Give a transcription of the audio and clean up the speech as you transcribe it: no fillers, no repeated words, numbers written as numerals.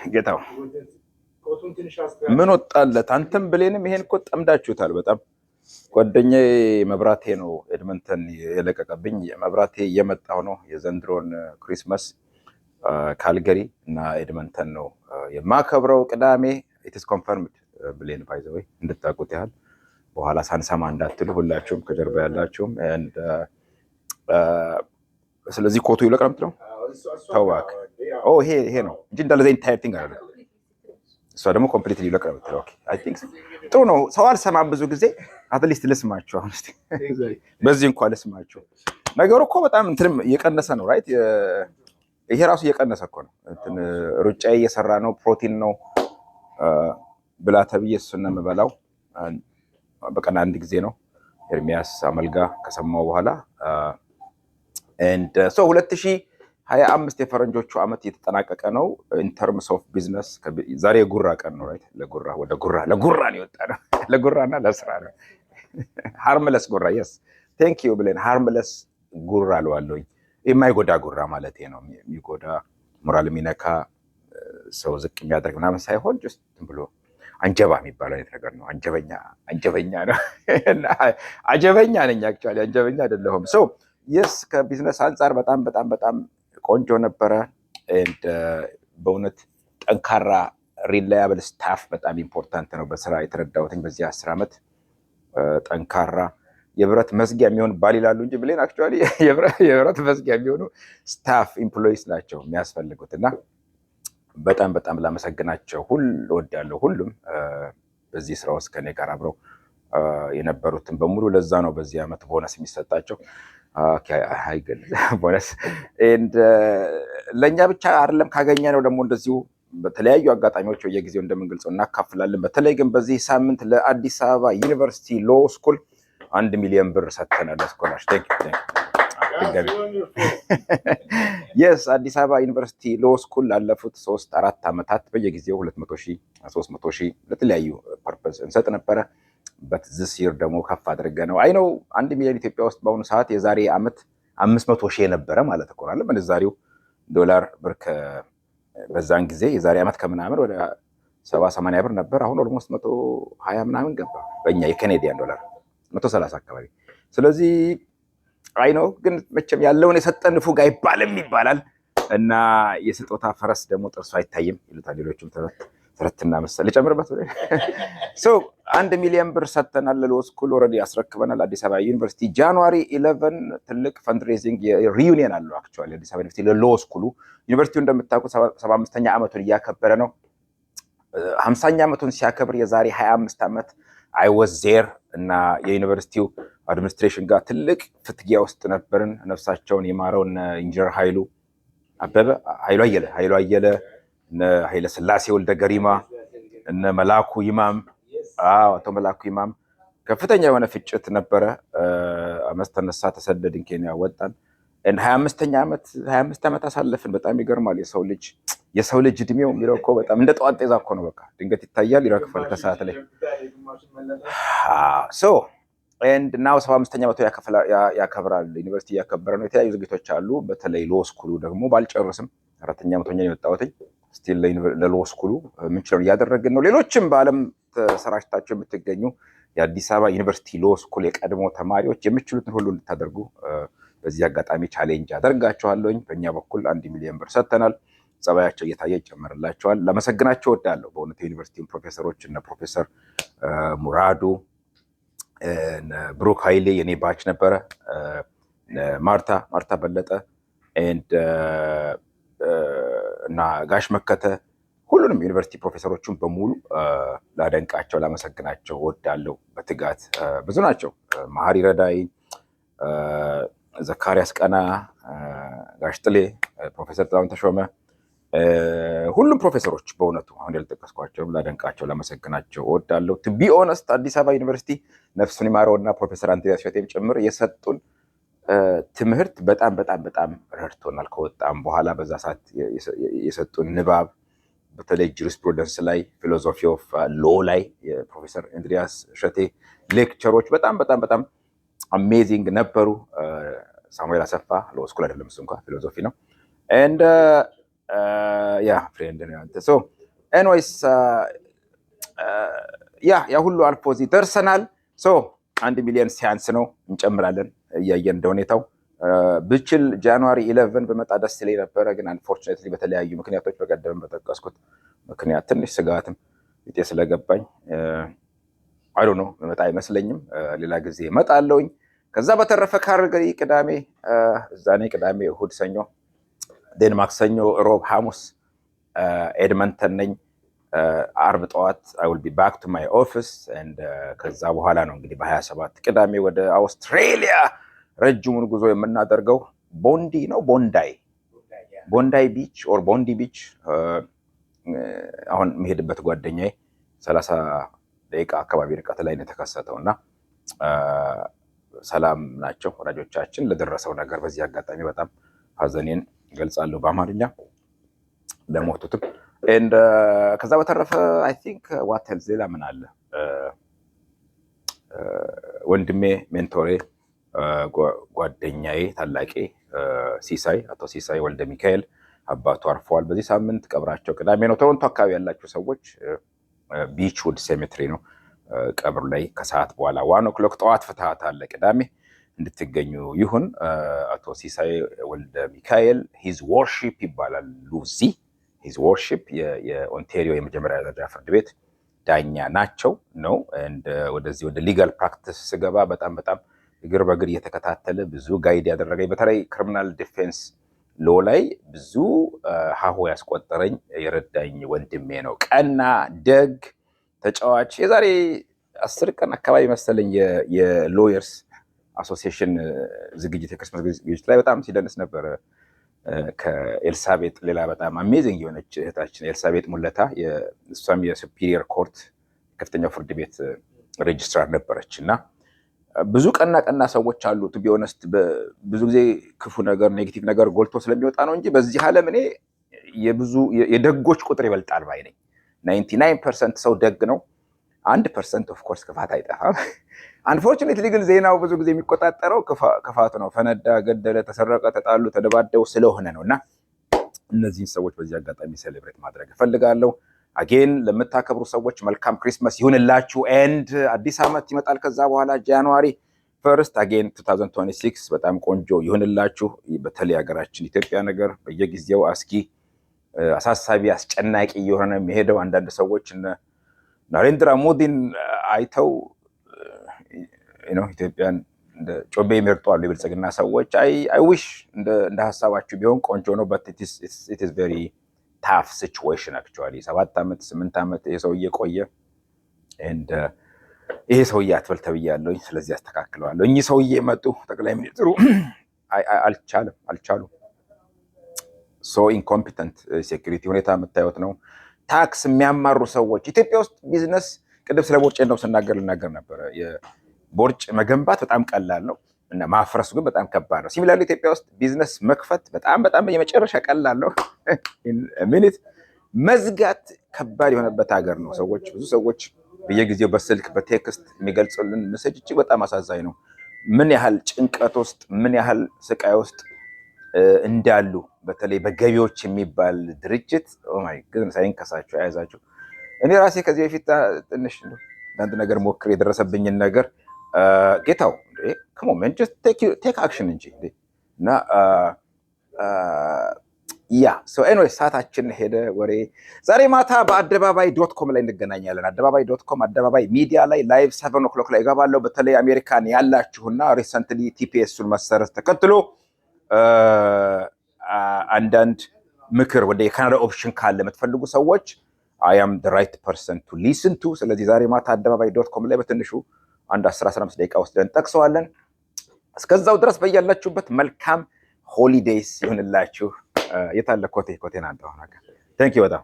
ጌታው ምን ወጣለት? አንተም ብሌንም ይሄን እኮ ጠምዳችሁታል በጣም። ጓደኛዬ መብራቴ ነው ኤድመንተን የለቀቀብኝ። መብራቴ እየመጣው ነው የዘንድሮን ክሪስማስ ካልገሪ እና ኤድመንተን ነው የማከብረው ቅዳሜ። ኢትስ ኮንፈርምድ ብሌን ባይ ዘ ወይ እንድታውቁት ያህል በኋላ ሳንሰማ እንዳትሉ ሁላችሁም ከጀርባ ያላችሁም። ስለዚህ ኮቱ ይለቅ ነው የምትለው? ተው እባክህ። ይሄ ነው እንጂ እንዳለ ዘ ኢንታየር ቲንግ አይደለም። እሷ ደግሞ ኮምፕሊትሊ ይለቅ ነው የምትለው። ኦኬ አይ ቲንክ ጥሩ ነው። ሰው አልሰማም ብዙ ጊዜ። አትሊስት ልስማችሁ አሁን እስቲ በዚህ እንኳን ልስማችሁ። ነገሩ እኮ በጣም እንትንም እየቀነሰ ነው ራይት። ይሄ ራሱ እየቀነሰ እኮ ነው። እንትን ሩጫዬ እየሰራ ነው። ፕሮቲን ነው ብላ ተብዬ እሱን ነው የምበላው። በቀን አንድ ጊዜ ነው ኤርሚያስ አመልጋ ከሰማው በኋላ። ኤንድ ሶ 2025 የፈረንጆቹ ዓመት እየተጠናቀቀ ነው። ኢን ተርምስ ኦፍ ቢዝነስ ዛሬ የጉራ ቀን ነው ራይት። ለጉራ ነው የወጣ ነው። ለጉራና ለስራ ነው። ሃርምለስ ጉራ የስ ቴንክ ዩ ብለን ሃርምለስ ጉራ አለዋለሁኝ። የማይጎዳ ጉራ ማለት ነው። የሚጎዳ ሞራል የሚነካ ሰው ዝቅ የሚያደርግ ምናምን ሳይሆን ጀስት ብሎ አንጀባ የሚባለው አይነት ነገር ነው። አንጀበኛ ነው። አጀበኛ ነኝ አክቹዋሊ አንጀበኛ አይደለሁም። ሶ የስ ከቢዝነስ አንጻር በጣም ቆንጆ ነበረ። ኤንድ በእውነት ጠንካራ ሪላያብል ስታፍ በጣም ኢምፖርታንት ነው። በስራ የተረዳሁትኝ በዚህ 10 ዓመት ጠንካራ የብረት መዝጊያ የሚሆን ባል ይላሉ እንጂ ብሌን አክቹዋሊ የብረት መዝጊያ የሚሆኑ ስታፍ ኢምፕሎይስ ናቸው የሚያስፈልጉት። እና በጣም ላመሰግናቸው እወዳለሁ። ሁሉም በዚህ ስራ ውስጥ ከኔ ጋር አብረው የነበሩትን በሙሉ። ለዛ ነው በዚህ ዓመት ቦነስ የሚሰጣቸው። ቦነስ ለእኛ ብቻ አይደለም፣ ካገኘ ነው ደግሞ እንደዚሁ በተለያዩ አጋጣሚዎች የጊዜው እንደምንገልጸው እናካፍላለን። በተለይ ግን በዚህ ሳምንት ለአዲስ አበባ ዩኒቨርሲቲ ሎ ስኩል 1 ሚሊዮን ብር ሰጥተናል። ስኮላርሽፕ የስ አዲስ አበባ ዩኒቨርሲቲ ሎ ስኩል ላለፉት 3-4 ዓመታት በየጊዜው 200,000 300,000 ለተለያዩ ፐርፐስ እንሰጥ ነበረ። በትዝስ ይር ደግሞ ከፍ አድርገ ነው። አይ ነው 1 ሚሊዮን ኢትዮጵያ ውስጥ በአሁኑ ሰዓት የዛሬ ዓመት 500,000 ነበረ ማለት እኮ ነው። ምንዛሬው ዶላር ብር በዛን ጊዜ የዛሬ ዓመት ከምናምን ወደ 70-80 ብር ነበር። አሁን ኦልሞስት 120 ምናምን ገባ በእኛ የካናዲያን ዶላር 130 አካባቢ። ስለዚህ አይ ነው ግን መቼም ያለውን የሰጠን ፉግ አይባልም ይባላል። እና የስጦታ ፈረስ ደግሞ ጥርሱ አይታይም ይሉታል ሌሎችም ተረትና መሰል ጨምርበት። ሶ 1 ሚሊዮን ብር ሰጥተናል። ሎ ስኩል ኦልሬዲ ያስረክበናል። አዲስ አበባ ዩኒቨርሲቲ ጃንዋሪ 11 ትልቅ ፈንድሬዚንግ ሪዩኒየን አለው። አክቹዋሊ አዲስ አበባ ዩኒቨርሲቲ ለሎ ስኩሉ ዩኒቨርሲቲው እንደምታውቁት 75ኛ ዓመቱን እያከበረ ነው። 50ኛ ዓመቱን ሲያከብር የዛሬ 25 ዓመት አይ ዋዝ ዜር እና የዩኒቨርሲቲው አድሚኒስትሬሽን ጋር ትልቅ ፍትጊያ ውስጥ ነበርን። ነፍሳቸውን የማረውን ኢንጂነር ኃይሉ አየለ እነ ኃይለ ስላሴ ወልደ ገሪማ እነ መላኩ ይማም አቶ መላኩ ይማም ከፍተኛ የሆነ ፍጭት ነበረ። አመስተነሳ ተሰደድን፣ ኬንያ ወጣን። 25 ዓመት አሳለፍን። በጣም ይገርማል። የሰው ልጅ እድሜው የሚለው እኮ በጣም እንደ ጠዋት ጤዛ እኮ ነው። በቃ ድንገት ይታያል፣ ይረግፋል ከሰዓት ላይ። ሶ ኤንድ ናው 75ኛ ዓመቱ ያከብራል። ዩኒቨርሲቲ እያከበረ ነው። የተለያዩ ዝግጅቶች አሉ። በተለይ ሎ ስኩሉ ደግሞ ባልጨርስም 4ኛ ዓመቶኛ የመጣሁትኝ ስቲል ለሎ ስኩሉ ምንችለው እያደረግን ነው። ሌሎችም በዓለም ተሰራጭታቸው የምትገኙ የአዲስ አበባ ዩኒቨርሲቲ ሎ ስኩል የቀድሞ ተማሪዎች የምችሉትን ሁሉ እንድታደርጉ በዚህ አጋጣሚ ቻሌንጅ አደርጋችኋለሁኝ። በእኛ በኩል 1 ሚሊዮን ብር ሰጥተናል። ጸባያቸው እየታየ ይጨመርላቸዋል። ላመሰግናቸው እወዳለሁ በእውነት የዩኒቨርሲቲውን ፕሮፌሰሮች እነ ፕሮፌሰር ሙራዱ ብሩክ ኃይሌ የኔ ባች ነበረ፣ ማርታ በለጠ እና ጋሽ መከተ፣ ሁሉንም ዩኒቨርሲቲ ፕሮፌሰሮቹን በሙሉ ላደንቃቸው ላመሰግናቸው እወዳለሁ። በትጋት ብዙ ናቸው። መሀሪ ረዳይ፣ ዘካሪያስ ቀና፣ ጋሽ ጥሌ፣ ፕሮፌሰር ጥላሁን ተሾመ፣ ሁሉም ፕሮፌሰሮች በእውነቱ አሁን ያልጠቀስኳቸውም ላደንቃቸው ላመሰግናቸው እወዳለሁ። ቱ ቢ ኦነስት አዲስ አበባ ዩኒቨርሲቲ ነፍሱን ይማረውና ፕሮፌሰር አንድሪያስ ሸቴም ጭምር የሰጡን ትምህርት በጣም ረድቶናል። ከወጣም በኋላ በዛ ሰዓት የሰጡን ንባብ በተለይ ጁሪስፕሩደንስ ላይ ፊሎሶፊ ኦፍ ሎ ላይ የፕሮፌሰር አንድሪያስ ሸቴ ሌክቸሮች በጣም አሜዚንግ ነበሩ። ሳሙኤል አሰፋ ሎ ስኩል አይደለም እሱ እንኳን ፊሎሶፊ ነው። ኤንድ ያ ፍሬንድ ነው አንተ። ሶ ኤንዌይስ ያ ሁሉ አልፎ እዚህ ደርሰናል። ሶ 1 ሚሊዮን ሲያንስ ነው፣ እንጨምራለን እያየን እንደ ሁኔታው። ብችል ጃንዋሪ 11 በመጣ ደስ ይለኝ ነበረ፣ ግን አንፎርቹኔትሊ በተለያዩ ምክንያቶች በቀደም በጠቀስኩት ምክንያት ትንሽ ስጋትም ጤ ስለገባኝ አይ ዶንት ኖ መጣ አይመስለኝም። ሌላ ጊዜ እመጣለሁኝ። ከዛ በተረፈ ካልጋሪ ቅዳሜ እዛ ነኝ። ቅዳሜ፣ እሁድ፣ ሰኞ፣ ደን ማክሰኞ፣ ሮብ፣ ሐሙስ ኤድመንተን ነኝ። አርብ ጠዋት I will be back to my office and ከዛ በኋላ ነው እንግዲህ በ27 ቅዳሜ ወደ አውስትራሊያ ረጅሙን ጉዞ የምናደርገው። ቦንዲ ነው ቦንዳይ ቢች ኦር ቦንዲ ቢች። አሁን መሄድበት ጓደኛዬ 30 ደቂቃ አካባቢ ርቀት ላይ ነው የተከሰተው እና ሰላም ናቸው ወዳጆቻችን ለደረሰው ነገር። በዚህ አጋጣሚ በጣም ሀዘኔን ገልጻለሁ በአማርኛ ለሞቱትም። and ከዛ በተረፈ I think what else ሌላ ምን አለ? ወንድሜ ሜንቶሬ ጓደኛዬ ታላቄ ሲሳይ አቶ ሲሳይ ወልደ ሚካኤል አባቱ አርፈዋል በዚህ ሳምንት። ቀብራቸው ቅዳሜ ነው። ቶሮንቶ አካባቢ ያላችሁ ሰዎች ቢችውድ ሴሜትሪ ነው ቀብር ላይ ከሰዓት በኋላ 1 o'clock ጠዋት ፍትሃት አለ ቅዳሜ እንድትገኙ ይሁን። አቶ ሲሳይ ወልደ ሚካኤል ሂዝ ወርሺፕ ይባላል ሉዚ ሂዝ ወርሺፕ የኦንታሪዮ የመጀመሪያ ደረጃ ፍርድ ቤት ዳኛ ናቸው ነው። ወደዚህ ወደ ሊጋል ፕራክቲስ ስገባ በጣም እግር በእግር እየተከታተለ ብዙ ጋይድ ያደረገኝ በተለይ ክሪሚናል ዲፌንስ ሎ ላይ ብዙ ሀሁ ያስቆጠረኝ የረዳኝ ወንድሜ ነው። ቀና ደግ ተጫዋች። የዛሬ 10 ቀን አካባቢ መሰለኝ የሎየርስ አሶሲዬሽን ዝግጅት የክሪስማስ ዝግጅት ላይ በጣም ሲደንስ ነበር። ከኤልሳቤጥ ሌላ በጣም አሜዚንግ የሆነች እህታችን ኤልሳቤጥ ሙለታ እሷም የሱፒሪየር ኮርት ከፍተኛው ፍርድ ቤት ሬጅስትራር ነበረች እና ብዙ ቀና ሰዎች አሉ። ቱ ቢ ኦነስት ብዙ ጊዜ ክፉ ነገር ኔጌቲቭ ነገር ጎልቶ ስለሚወጣ ነው እንጂ በዚህ ዓለም እኔ የደጎች ቁጥር ይበልጣል ባይ ነኝ። 99% ሰው ደግ ነው። 1% ኦፍ ኮርስ ክፋት አይጠፋም። አንፎርቹኔትሊ ግን ዜናው ብዙ ጊዜ የሚቆጣጠረው ክፋት ነው። ፈነዳ፣ ገደለ፣ ተሰረቀ፣ ተጣሉ፣ ተደባደቡ ስለሆነ ነው እና እነዚህን ሰዎች በዚህ አጋጣሚ ሴሌብሬት ማድረግ እፈልጋለሁ። አጌን ለምታከብሩ ሰዎች መልካም ክሪስማስ ይሁንላችሁ። ኤንድ አዲስ ዓመት ይመጣል ከዛ በኋላ ጃንዋሪ 1 አጌን 2026 በጣም ቆንጆ ይሁንላችሁ። በተለይ ሀገራችን ኢትዮጵያ ነገር በየጊዜው አስጊ፣ አሳሳቢ፣ አስጨናቂ እየሆነ የሚሄደው አንዳንድ ሰዎች ናሬንድራ ሞዲን አይተው ኢትዮጵያን እንደ ጮቤ ይመርጡ አሉ የብልጽግና ሰዎች። አይ ዊሽ እንደ ሀሳባችሁ ቢሆን ቆንጆ ነው። but it is very tough situation actually 7 ዓመት 8 ዓመት ይሄ ሰውዬ ቆየ and ይሄ ሰውዬ አትበል ተብያለሁኝ። ስለዚህ አስተካክለዋለሁ። እኚህ ሰውዬ መጡ ጠቅላይ ሚኒስትሩ አልቻሉም። so incompetent ሴኩሪቲ ሁኔታ የምታዩት ነው። ታክስ የሚያማሩ ሰዎች ኢትዮጵያ ውስጥ ቢዝነስ ቅድም ስለ ቦርጭ ነው ልናገር ነበረ። ቦርጭ መገንባት በጣም ቀላል ነው እና ማፍረሱ ግን በጣም ከባድ ነው። ሲሚላርሊ ኢትዮጵያ ውስጥ ቢዝነስ መክፈት በጣም የመጨረሻ ቀላል ነው። ሚኒት መዝጋት ከባድ የሆነበት ሀገር ነው። ብዙ ሰዎች በየጊዜው በስልክ በቴክስት የሚገልጹልን ሜሴጅ እጅግ በጣም አሳዛኝ ነው። ምን ያህል ጭንቀት ውስጥ ምን ያህል ስቃይ ውስጥ እንዳሉ በተለይ በገቢዎች የሚባል ድርጅት ኦማይ ግን ሳይንከሳቸው ያያዛቸው። እኔ ራሴ ከዚህ በፊት ትንሽ አንድ ነገር ሞክር የደረሰብኝን ነገር ጌታው come on man just take action እንጂ እና so anyway ሰዓታችን ሄደ። ወሬ ዛሬ ማታ በአደባባይ.com ላይ እንገናኛለን። አደባባይ.com አደባባይ ሚዲያ ላይ ላይቭ 7 o'clock ላይ እገባለሁ። በተለይ አሜሪካን ያላችሁና ሪሰንትሊ ቲፒኤሱን መሰረት ተከትሎ አንዳንድ ምክር ወደ የካናዳ ኦፕሽን ካለ የምትፈልጉ ሰዎች I am the right person to listen to። ስለዚህ ዛሬ ማታ አደባባይ.com ላይ በትንሹ አንድ 10-15 ደቂቃ ወስደን ጠቅሰዋለን። እስከዛው ድረስ በያላችሁበት መልካም ሆሊዴይስ ይሁንላችሁ። የታለ ኮቴን አንተ ሆነ። ታንኪዩ በጣም